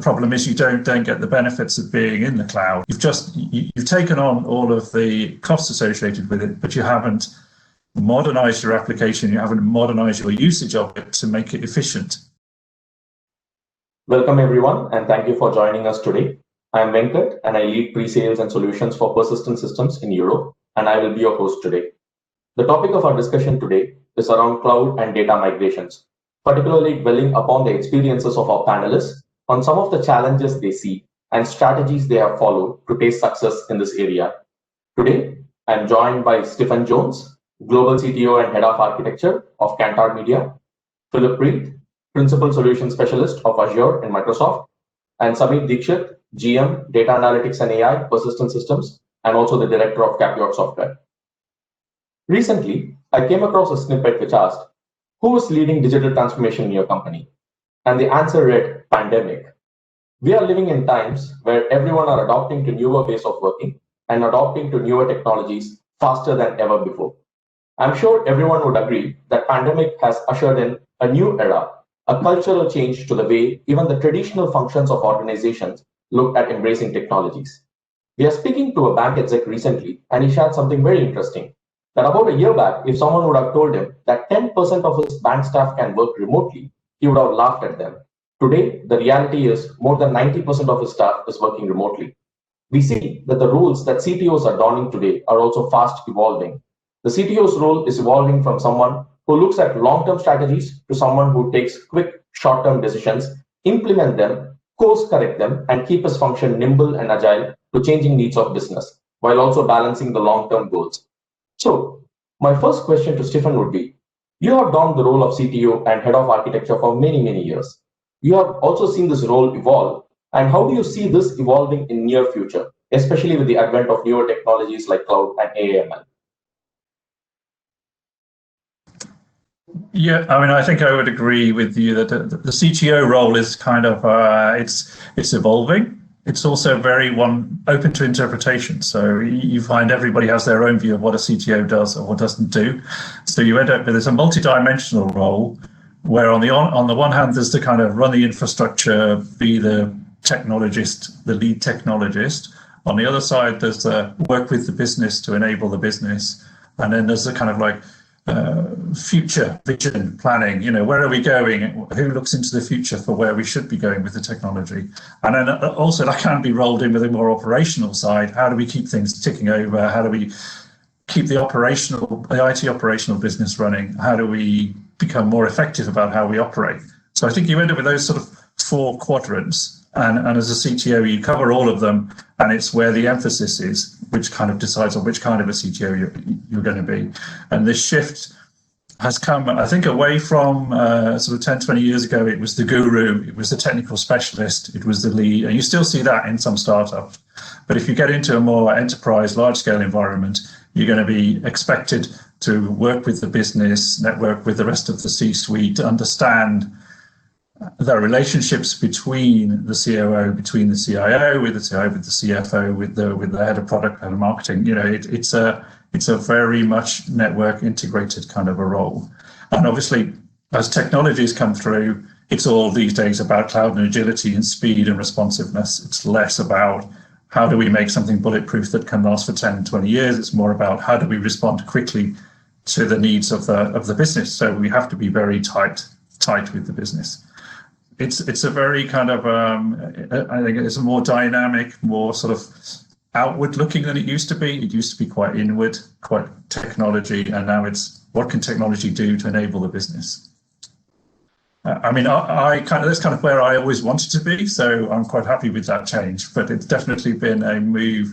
problem is you don't get the benefits of being in the cloud. You've taken on all of the costs associated with it, but you haven't modernized your application, you haven't modernized your usage of it to make it efficient. Welcome everyone, and thank you for joining us today. I am Venkat, and I lead pre-sales and solutions for persistent systems in Europe, and I will be your host today. The topic of our discussion today is around cloud and data migrations, particularly dwelling upon the experiences of our panelists on some of the challenges they see and strategies they have followed to taste success in this area. Today, I am joined by Stephen Jones, Global CTO and Head of Architecture of Kantar Media, Philip Reith, Principal Solution Specialist of Azure in Microsoft, and Sameer Dixit, GM, Data Analytics and AI, Persistent Systems, and also the Director of Capiot Software. Recently, I came across a snippet which asked, who is leading digital transformation in your company? And the answer read, pandemic. We are living in times where everyone are adopting to newer ways of working and adopting to newer technologies faster than ever before. I'm sure everyone would agree that pandemic has ushered in a new era, a cultural change to the way even the traditional functions of organizations look at embracing technologies. We are speaking to a bank exec recently, and he shared something very interesting. That about a year back, if someone would have told him that 10% of his bank staff can work remotely, he would have laughed at them. Today, the reality is more than 90% of his staff is working remotely. We see that the roles that CTOs are donning today are also fast evolving. The CTO's role is evolving from someone who looks at long-term strategies to someone who takes quick, short-term decisions, implement them, course correct them, and keep his function nimble and agile to changing needs of business, while also balancing the long-term goals. So, my first question to Stephen would be, you have donned the role of CTO and Head of Architecture for many, many years. You have also seen this role evolve. And how do you see this evolving in near future, especially with the advent of newer technologies like cloud and AI/ML? Yeah, I mean, I think I would agree with you that the CTO role is kind of, it's evolving. It's also very open to interpretation. So you find everybody has their own view of what a CTO does or doesn't do. So you end up with this a multi-dimensional role where on the one hand, there's to kind of run the infrastructure, be the technologist, the lead technologist. On the other side, there's the work with the business to enable the business. And then there's the kind of like future vision planning, where are we going? Who looks into the future for where we should be going with the technology? And then also that can be rolled in with a more operational side. How do we keep things ticking over? How do we keep the IT operational business running? How do we become more effective about how we operate? So I think you end up with those sort of 4 quadrants. And as a CTO, you cover all of them, and it's where the emphasis is, which kind of decides on which kind of a CTO you're going to be. And this shift has come, I think, away from sort of 10, 20 years ago. It was the guru, it was the technical specialist, it was the lead. And you still see that in some startups. But if you get into a more enterprise, large-scale environment, you're going to be expected to work with the business, network with the rest of the C-suite, to understand the relationships between the COO, between the CIO, with the CIO, with the CFO, with the head of product and marketing. It's a very much network integrated kind of a role. And obviously, as technologies come through, it's all these days about cloud and agility and speed and responsiveness. It's less about how do we make something bulletproof that can last for 10, 20 years. It's more about how do we respond quickly to the needs of the business. So we have to be very tight with the business. It's a very kind of, I think it's a more dynamic, more sort of outward looking than it used to be. It used to be quite inward, quite technology, and now it's what can technology do to enable the business? I mean, that's kind of where I always wanted to be, so I'm quite happy with that change, but it's definitely been a move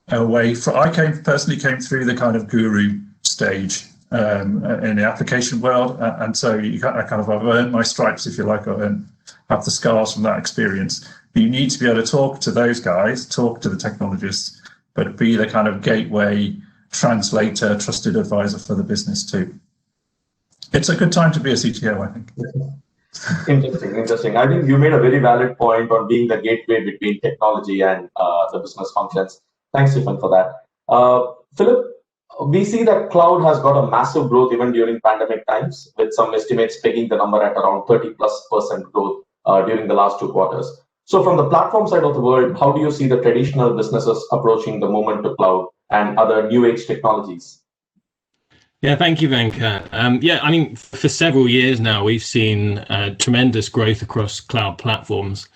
away from, personally came through the kind of guru stage in the application world, and so I've earned my stripes, if you like, or have the scars from that experience. But you need to be able to talk to those guys, talk to the technologists, but be the kind of gateway, translator, trusted advisor for the business too. It's a good time to be a CTO, I think. Interesting. I think you made a very valid point on being the gateway between technology and the business functions. Thanks, Stephen, for that. Philip, we see that cloud has got a massive growth even during pandemic times, with some estimates pegging the number at around 30+% growth during the last 2 quarters. So from the platform side of the world, how do you see the traditional businesses approaching the movement to cloud and other new age technologies? Yeah, thank you, Venkat. Yeah, I mean, for several years now, we've seen tremendous growth across cloud platforms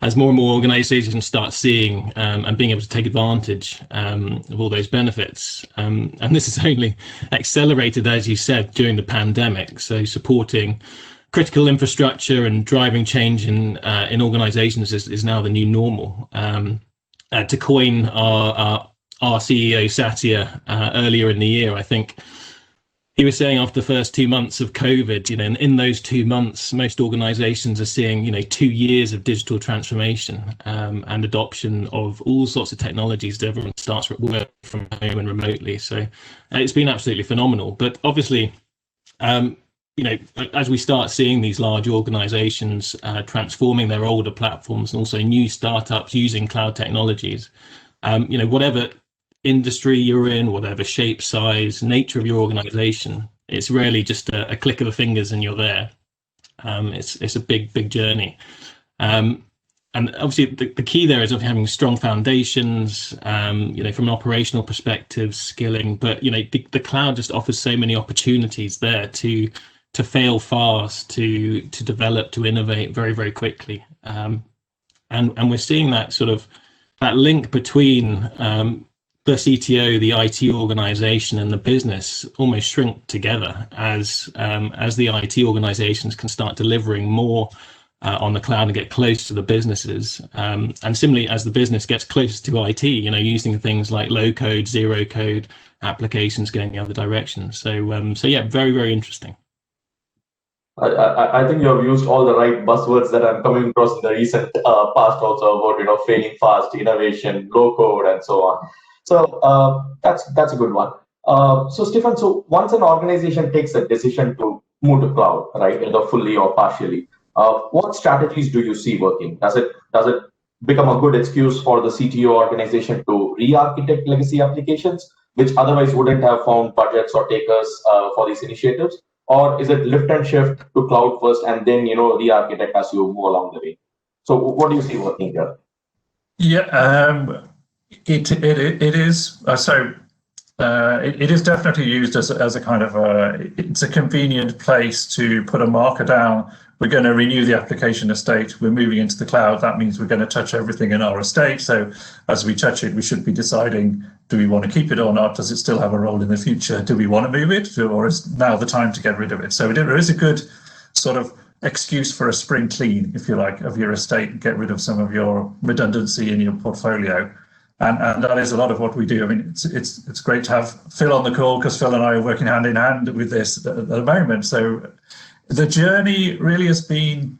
as more and more organizations start seeing and being able to take advantage of all those benefits. And this is only accelerated, as you said, during the pandemic. So supporting critical infrastructure and driving change in organizations is now the new normal. To coin our CEO Satya earlier in the year, I think he was saying after the first 2 months of COVID, in those 2 months, most organizations are seeing, 2 years of digital transformation and adoption of all sorts of technologies that everyone starts work from home and remotely. So it's been absolutely phenomenal. But obviously, as we start seeing these large organizations transforming their older platforms and also new startups using cloud technologies, whatever industry you're in, whatever shape, size, nature of your organization, it's really just a click of the fingers and you're there. It's a big journey. And obviously the key there is having strong foundations, from an operational perspective, skilling, but the cloud just offers so many opportunities there to fail fast, to develop, to innovate very, very quickly. And we're seeing that that link between the CTO, the IT organization, and the business almost shrink together as the IT organizations can start delivering more on the cloud and get close to the businesses. And similarly, as the business gets closer to IT, using things like low code, zero code applications going the other direction. So yeah, very, very interesting. I think you have used all the right buzzwords that I'm coming across in the recent past also about failing fast, innovation, low code, and so on. So that's a good one. So Stefan, so once an organization takes a decision to move to cloud, right, either fully or partially, what strategies do you see working? Does it become a good excuse for the CTO organization to re-architect legacy applications, which otherwise wouldn't have found budgets or takers for these initiatives? Or is it lift and shift to cloud first and then re-architect as you move along the way? So what do you see working here? Yeah, it is it is definitely used as a kind of it's a convenient place to put a marker down. We're going to renew the application estate. We're moving into the cloud. That means we're going to touch everything in our estate. So as we touch it, we should be deciding, do we want to keep it or not? Does it still have a role in the future? Do we want to move it, or is now the time to get rid of it? So there is a good sort of excuse for a spring clean, if you like, of your estate, get rid of some of your redundancy in your portfolio. And that is a lot of what we do. I mean, it's great to have Phil on the call, because Phil and I are working hand in hand with this at the moment. So the journey really has been,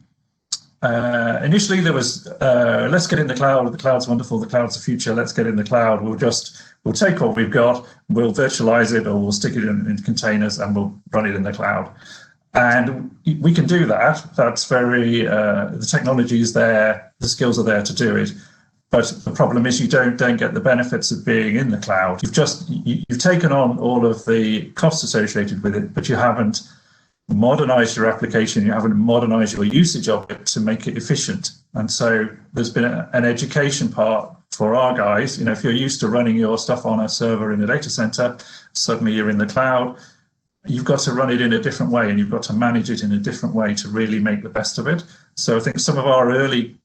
initially there was, let's get in the cloud. The cloud's wonderful. The cloud's the future. Let's get in the cloud. We'll take what we've got, we'll virtualize it, or we'll stick it in containers and we'll run it in the cloud. And we can do that. That's very, the technology is there, the skills are there to do it. But the problem is you don't get the benefits of being in the cloud. You've taken on all of the costs associated with it, but you haven't modernized your application, you haven't modernized your usage of it to make it efficient. And so there's been an education part for our guys. If you're used to running your stuff on a server in a data center, suddenly you're in the cloud. You've got to run it in a different way, and you've got to manage it in a different way to really make the best of it. So I think some of our early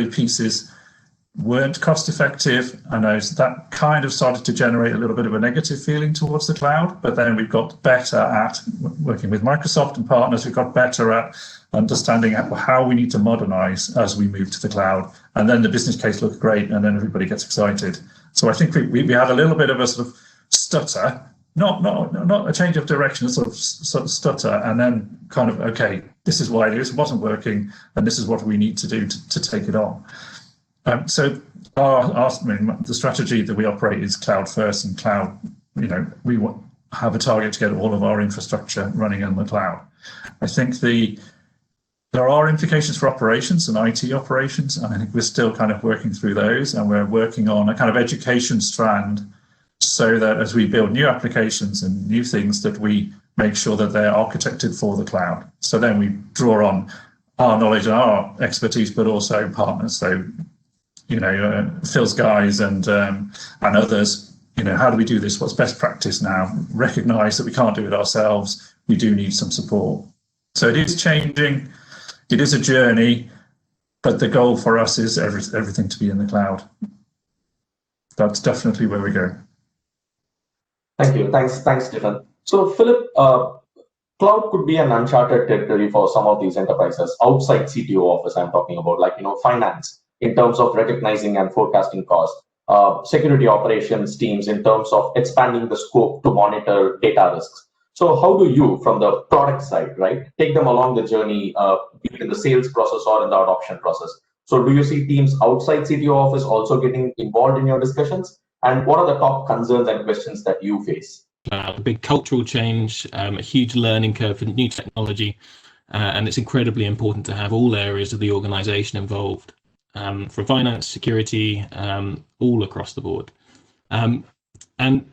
pieces weren't cost effective. I know that kind of started to generate a little bit of a negative feeling towards the cloud, but then we've got better at working with Microsoft and partners. We've got better at understanding how we need to modernize as we move to the cloud, and then the business case looks great, and then everybody gets excited. So I think we had a little bit of a sort of stutter, not a change of direction, a sort of stutter, and then kind of, okay, this is why this wasn't working, and this is what we need to do to take it on. So the strategy that we operate is cloud first and cloud. We have a target to get all of our infrastructure running in the cloud. I think there are implications for operations and IT operations, and I think we're still kind of working through those, and we're working on a kind of education strand so that as we build new applications and new things, that we make sure that they're architected for the cloud. So then we draw on our knowledge and our expertise, but also partners. So, Phil's guys and others, how do we do this? What's best practice now? Recognize that we can't do it ourselves. We do need some support. So it is changing. It is a journey, but the goal for us is everything to be in the cloud. That's definitely where we go. Thank you. Thanks, Stephen. So, Philip, cloud could be an uncharted territory for some of these enterprises outside CTO office. I'm talking about, like, finance in terms of recognizing and forecasting cost, security operations teams in terms of expanding the scope to monitor data risks. So how do you, from the product side, right, take them along the journey, be it in the sales process or in the adoption process? So do you see teams outside CTO office also getting involved in your discussions? And what are the top concerns and questions that you face? A big cultural change, a huge learning curve for new technology, and it's incredibly important to have all areas of the organization involved, from finance, security, all across the board. And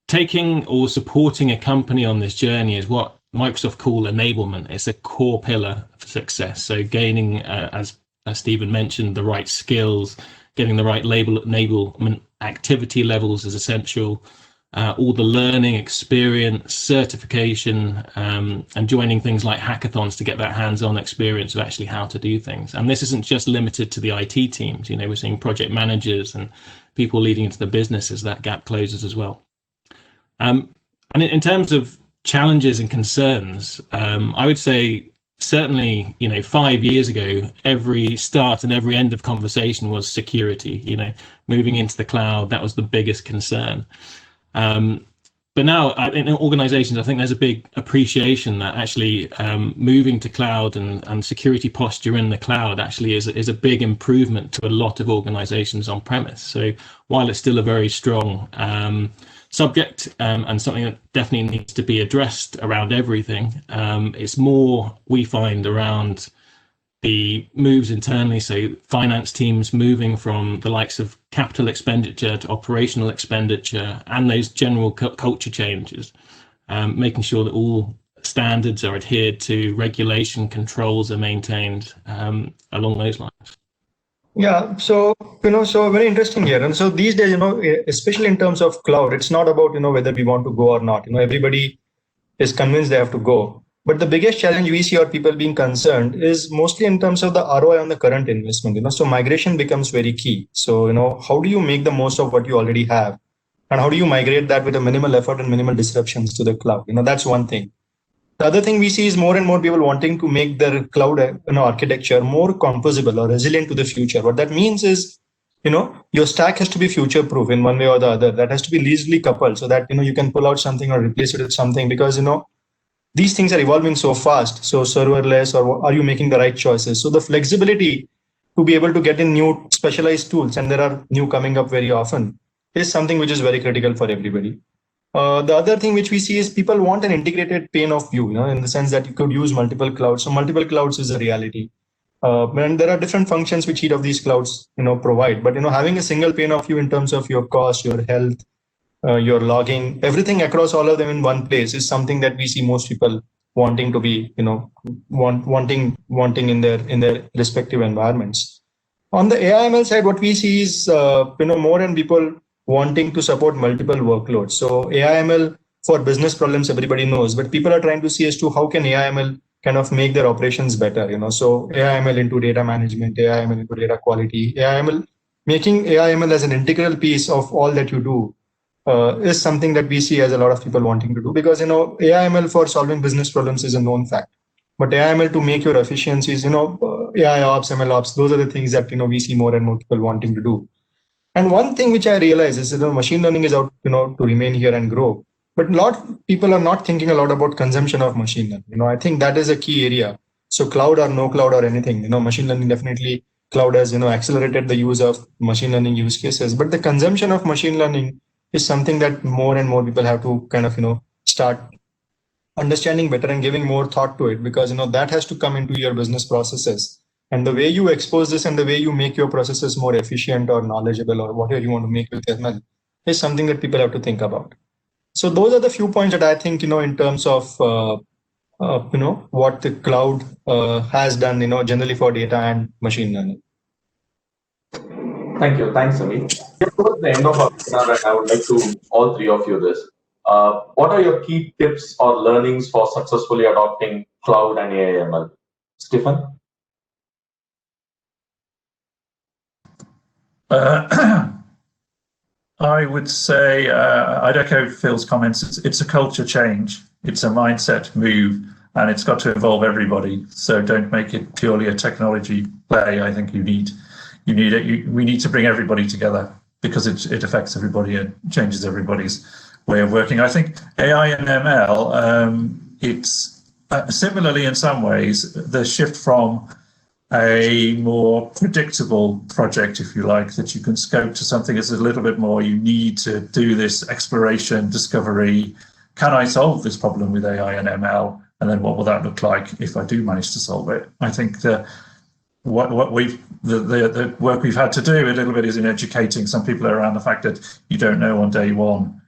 taking or supporting a company on this journey is what Microsoft call enablement. It's a core pillar for success. So gaining, as Stephen mentioned, the right skills, getting the right enablement activity levels is essential. All the learning, experience, certification, and joining things like hackathons to get that hands-on experience of actually how to do things. And this isn't just limited to the IT teams. We're seeing project managers and people leading into the business as that gap closes as well. And in terms of challenges and concerns, I would say certainly, 5 years ago, every start and every end of conversation was security. Moving into the cloud, that was the biggest concern. But now in organizations, I think there's a big appreciation that actually moving to cloud and security posture in the cloud actually is a big improvement to a lot of organizations on premise. So while it's still a very strong subject and something that definitely needs to be addressed around everything, it's more, we find, around the moves internally, so finance teams moving from the likes of capital expenditure to operational expenditure, and those general culture changes, making sure that all standards are adhered to, regulation controls are maintained, along those lines. Yeah, so very interesting here. And so these days, especially in terms of cloud, it's not about whether we want to go or not. Everybody is convinced they have to go. But the biggest challenge we see, or people being concerned, is mostly in terms of the ROI on the current investment. So migration becomes very key. So how do you make the most of what you already have, and how do you migrate that with a minimal effort and minimal disruptions to the cloud? That's one thing. The other thing we see is more and more people wanting to make their cloud architecture more composable or resilient to the future. What that means is, your stack has to be future proof in one way or the other. That has to be loosely coupled so that you can pull out something or replace it with something, because these things are evolving so fast. So serverless, or are you making the right choices? So the flexibility to be able to get in new specialized tools, and there are new coming up very often, is something which is very critical for everybody. The other thing which we see is people want an integrated pane of view, in the sense that you could use multiple clouds. So multiple clouds is a reality. And there are different functions which each of these clouds, provide. But, having a single pane of view in terms of your cost, your health, your logging, everything across all of them in one place is something that we see most people wanting to be, wanting in their respective environments. On the AI/ML side, what we see is, more and people wanting to support multiple workloads. So AI/ML for business problems, everybody knows, but people are trying to see as to how can AI/ML kind of make their operations better. So AI/ML into data management, AI/ML into data quality, making AI/ML as an integral piece of all that you do. Is something that we see as a lot of people wanting to do, because AI/ML for solving business problems is a known fact, but AI/ML to make your efficiencies, AI ops, ML ops, those are the things that we see more and more people wanting to do. And one thing which I realize is machine learning is out to remain here and grow, but a lot of people are not thinking a lot about consumption of machine learning. I think that is a key area. So cloud or no cloud or anything, machine learning definitely, cloud has accelerated the use of machine learning use cases, but the consumption of machine learning is something that more and more people have to kind of start understanding better and giving more thought to it, because that has to come into your business processes, and the way you expose this and the way you make your processes more efficient or knowledgeable or whatever you want to make with ML is something that people have to think about. So those are the few points that I think in terms of what the cloud has done, generally for data and machine learning. Thank you. Thanks, Sameer. We're towards the end of our webinar, and I would like to all three of you this. What are your key tips or learnings for successfully adopting cloud and AI/ML? Stephen? I would say I'd echo Phil's comments. It's a culture change. It's a mindset move, and it's got to involve everybody. So don't make it purely a technology play. I think we need to bring everybody together because it affects everybody and changes everybody's way of working. I think AI and ML, it's similarly in some ways the shift from a more predictable project, if you like, that you can scope to something that's a little bit more, you need to do this exploration, discovery. Can I solve this problem with AI and ML? And then what will that look like if I do manage to solve it? I think the work we've had to do a little bit is in educating some people around the fact that you don't know on day one.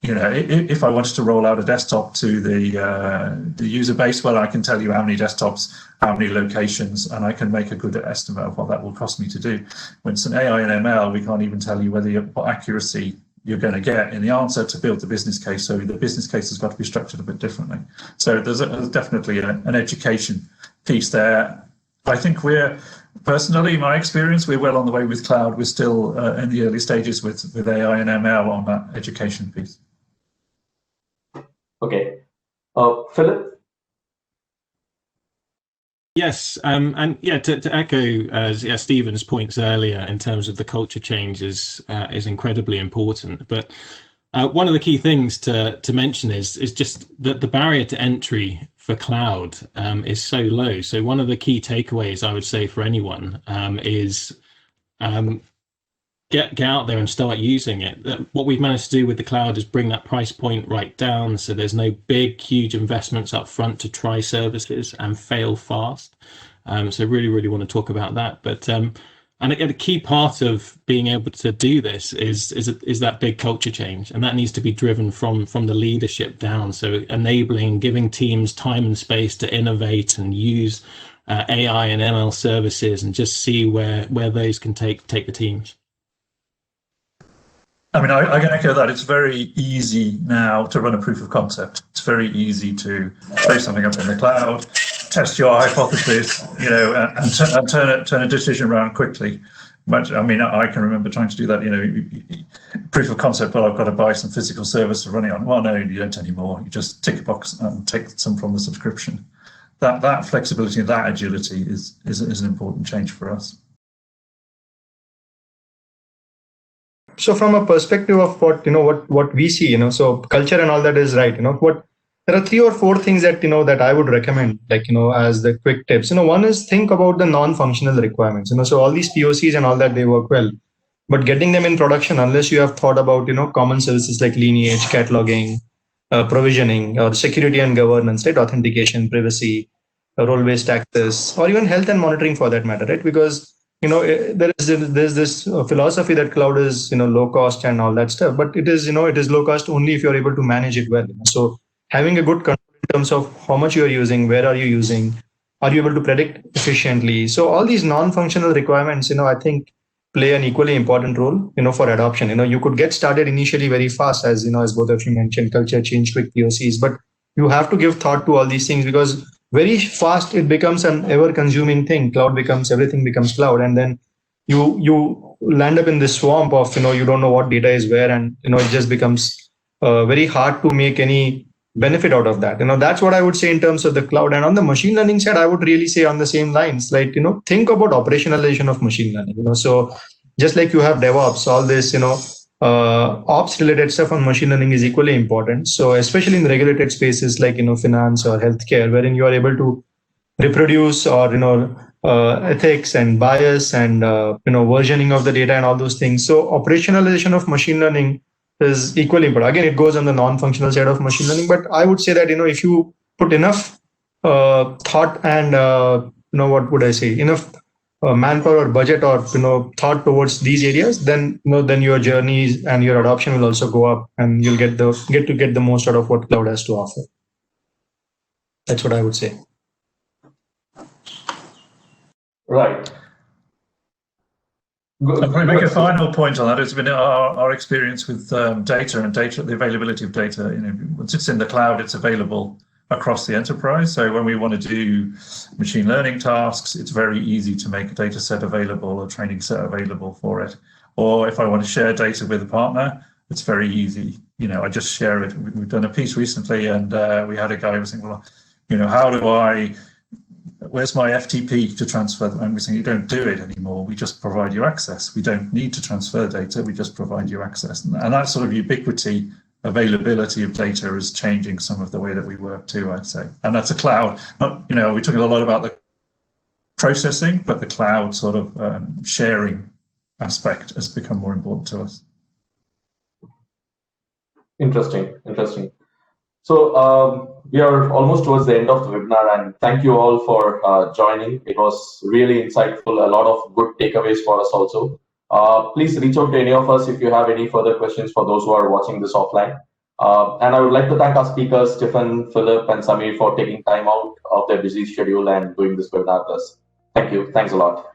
If I wanted to roll out a desktop to the user base, well, I can tell you how many desktops, how many locations, and I can make a good estimate of what that will cost me to do. When it's an AI and ML, we can't even tell you what accuracy you're going to get in the answer to build the business case. So the business case has got to be structured a bit differently. So there's definitely an education piece there. I think personally, my experience, we're well on the way with cloud. We're still in the early stages with AI and ML on that education piece. Okay. Philip? Yes, and yeah, to echo Stephen's points earlier in terms of the culture change is incredibly important. But one of the key things to mention is just that the barrier to entry for cloud is so low. So one of the key takeaways I would say for anyone is get out there and start using it. What we've managed to do with the cloud is bring that price point right down, so there's no big, huge investments up front to try services and fail fast. So really want to talk about that. But and again, a key part of being able to do this is that big culture change, and that needs to be driven from the leadership down. So enabling, giving teams time and space to innovate and use AI and ML services, and just see where those can take the teams. I mean, I can echo that. It's very easy now to run a proof of concept. It's very easy to throw something up in the cloud, test your hypothesis, and turn a decision around quickly. But I mean, I can remember trying to do that. Proof of concept. Well, I've got to buy some physical service to run it on. Well, no, you don't anymore. You just tick a box and take some from the subscription. That flexibility and that agility is an important change for us. So from a perspective of what we see, so culture and all that is right. There are 3 or 4 things that that I would recommend, as the quick tips. One is think about the non-functional requirements. So all these POCs and all that, they work well, but getting them in production, unless you have thought about common services like lineage, cataloging, provisioning, or security and governance, right? Authentication, privacy, role-based access, or even health and monitoring for that matter, right? Because there's this philosophy that cloud is low cost and all that stuff, but it is low cost only if you're able to manage it well. So having a good control in terms of how much you're using, where are you using, are you able to predict efficiently? So all these non-functional requirements, I think play an equally important role, for adoption. You could get started initially very fast, as as both of you mentioned, culture change, quick POCs, but you have to give thought to all these things, because very fast it becomes an ever-consuming thing. Everything becomes cloud, and then you land up in this swamp of you don't know what data is where, and it just becomes very hard to make any benefit out of that. That's what I would say in terms of the cloud. And on the machine learning side, I would really say on the same lines, like think about operationalization of machine learning. So just like you have DevOps, all this ops related stuff on machine learning is equally important. So especially in regulated spaces like finance or healthcare, wherein you are able to reproduce or ethics and bias and versioning of the data and all those things. So operationalization of machine learning is equally important. Again, it goes on the non-functional side of machine learning, but I would say that if you put enough thought and what would I say, enough manpower or budget or thought towards these areas, then then your journeys and your adoption will also go up, and you'll get the most out of what cloud has to offer. That's what I would say. Right. I'll probably make a final point on that. It's been our experience with data and the availability of data. Once it's in the cloud, it's available across the enterprise. So when we want to do machine learning tasks, it's very easy to make a data set available, a training set available for it. Or if I want to share data with a partner, it's very easy. I just share it. We've done a piece recently, and we had a guy who was saying, well, how do I, where's my FTP to transfer them? And we're saying, you don't do it anymore. We just provide you access. We don't need to transfer data. We just provide you access. And that sort of ubiquity, availability of data is changing some of the way that we work too, I'd say. And that's a cloud. We're talking a lot about the processing, but the cloud sort of sharing aspect has become more important to us. Interesting. So we are almost towards the end of the webinar, and thank you all for joining. It was really insightful, a lot of good takeaways for us also. Please reach out to any of us if you have any further questions for those who are watching this offline. And I would like to thank our speakers, Stephen, Philip, and Sameer for taking time out of their busy schedule and doing this webinar with us. Thank you. Thanks a lot.